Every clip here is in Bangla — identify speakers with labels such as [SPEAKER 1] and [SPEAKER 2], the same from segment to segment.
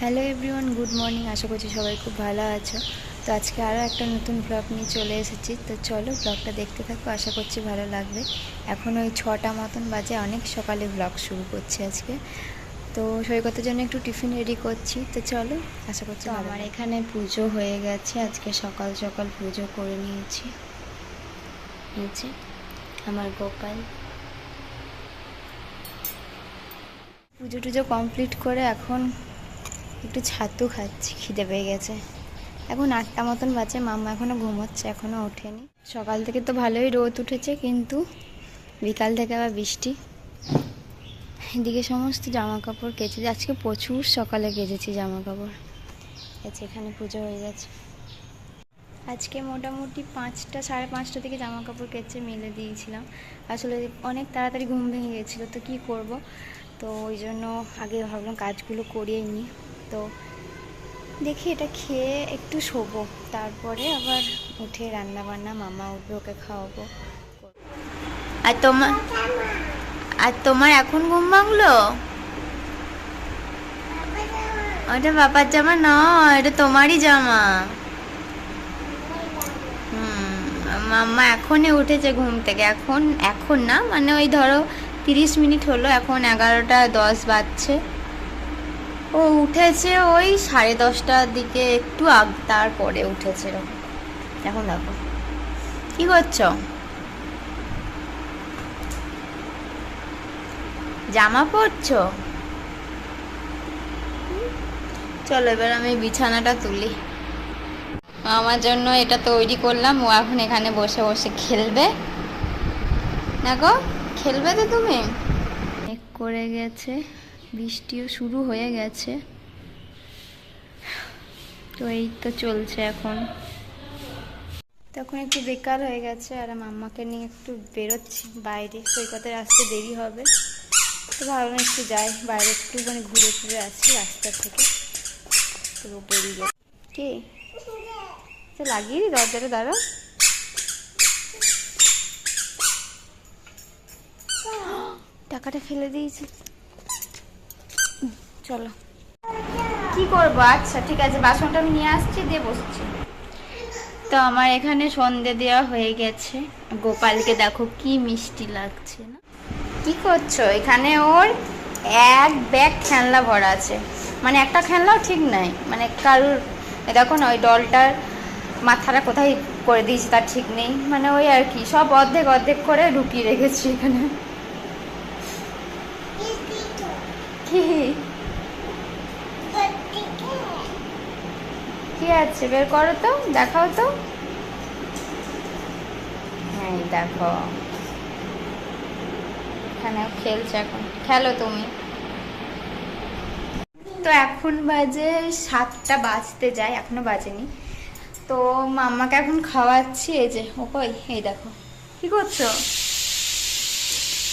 [SPEAKER 1] Hello everyone, good morning. আশা করছি সবাই খুব ভালো আছো। তো আজকে আরও একটা নতুন ব্লগ নিয়ে চলে এসেছি। তো চলো ব্লগটা দেখতে থাকো, আশা করছি ভালো লাগবে। এখন ওই 6টা মতন বাজে, অনেক সকালে ব্লগ শুরু করছি আজকে। তো সৈকতের জন্য একটু টিফিন রেডি করছি। তো চলো, আশা করছি আমার এখানে পুজো হয়ে গেছে। আজকে সকাল সকাল পুজো করে নিয়েছি। নিচে আমার গোপাল পুজো টুজো কমপ্লিট করে এখন একটু ছাতু খাচ্ছি, খিদে পেয়ে গেছে। এখন 8টা মতন বাজে, মাম্মা এখনও ঘুমোচ্ছে, এখনও ওঠেনি। সকাল থেকে তো ভালোই রোদ উঠেছে, কিন্তু বিকাল থেকে আবার বৃষ্টি। এদিকে সমস্ত জামা কাপড় কেচে, আজকে প্রচুর সকালে কেচেছি জামা কাপড়। আচ্ছা, এখানে পুজো হয়ে গেছে। আজকে মোটামুটি 5টা সাড়ে 5টা থেকে জামা কাপড় কেচে মেলে দিয়েছিলাম। আসলে অনেক তাড়াতাড়ি ঘুম ভেঙে গেছিলো, তো কী করব। তো ওই জন্য আগে ভাবলাম কাজগুলো করিয়ে নিই। তো দেখি এটা খেয়ে একটু শোবো, তারপরে আবার উঠে রান্না বান্না, মামা উঠবে, ওকে খাওয়াবো। আর তোমার এখন ঘুম ভাঙলো? ওটা বাবার জামা নয়, এটা তোমারই জামা। মাম্মা এখনই উঠেছে ঘুম থেকে। এখন না, মানে ওই ধরো 30 মিনিট হলো, এখন 11টা 10 বাজছে। ও উঠেছে ওই 10:30টার দিকে, একটু তারপরে উঠেছে। এখন দেখো কি করছো? জামা পরছো? চলো এবার আমি বিছানাটা তুলি। আমার জন্য এটা তৈরি করলাম, ও এখন এখানে বসে বসে খেলবে। না গো, খেলবে তো তুমি? মেঘ করে গেছে, বৃষ্টিও শুরু হয়ে গেছে। তো এই তো চলছে এখন। তখন একটু বেকার হয়ে গেছে, আর মাম্মাকে নিয়ে একটু বেরোচ্ছি বাইরে, সৈকতে আসতে দেরি হবে। তো ভাবলাম একটু যাই বাইরে, একটু মানে ঘুরে ফিরে আসছি রাস্তা থেকে। তো বেরিয়ে কি লাগিয়ে দিই দরজাটা, দাঁড়া। টাকাটা ফেলে দিয়েছি। চলো কি করবো, আচ্ছা ঠিক আছে, বাসনটা আমি নিয়ে আসছি, দিয়ে বসছি। তো আমার এখানে সন্ধে দেওয়া হয়ে গেছে। গোপালকে দেখো কি মিষ্টি লাগছে না? কি করছো এখানে? ওর এক ব্যাগ খেলনা ভরা আছে, মানে একটা খেলনাও ঠিক নাই, মানে কারুর। দেখো না, ওই ডলটার মাথাটা কোথায় করে দিয়েছি তার ঠিক নেই, মানে ওই আর কি, সব অর্ধেক অর্ধেক করে ঢুকিয়ে রেখেছি এখানে। কি কি আছে বের করো তো, দেখাও তো। হ্যাঁ দেখো, এখানে খেলছে, এখন খেলো তুমি। তো এখন বাজে 7টা বাজতে যায়, এখনো বাজেনি। তো মাম্মাকে এখন খাওয়াচ্ছি। এই যে ও কই, এই দেখো কি করছো,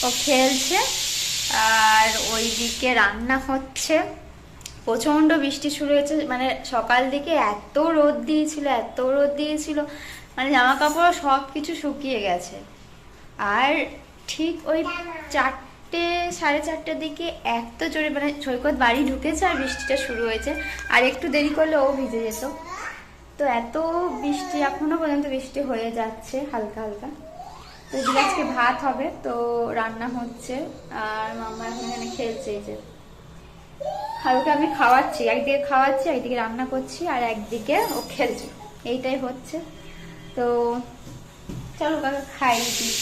[SPEAKER 1] ও খেলছে। আর ওইদিকে রান্না হচ্ছে। প্রচণ্ড বৃষ্টি শুরু হয়েছে, মানে সকাল দিকে এত রোদ দিয়েছিল, এত রোদ দিয়েছিল, মানে জামা কাপড় সব কিছু শুকিয়ে গেছে। আর ঠিক ওই 4টে সাড়ে 4টার দিকে এত জোরে, মানে সৈকত বাড়ি ঢুকেছে আর বৃষ্টিটা শুরু হয়েছে। আর একটু দেরি করলে ও ভিজে যেত। তো এত বৃষ্টি, এখনো পর্যন্ত বৃষ্টি হয়ে যাচ্ছে হালকা হালকা। তো এদিকে আজকে ভাত হবে, তো রান্না হচ্ছে। আর মাম্মা এখন এখানে খেলছে, এই যে। আর ওকে আমি খাওয়াচ্ছি, একদিকে খাওয়াচ্ছি, একদিকে রান্না করছি, আর একদিকে ও খেলছে, এইটাই হচ্ছে। তো চলো কাকা খাই দিই।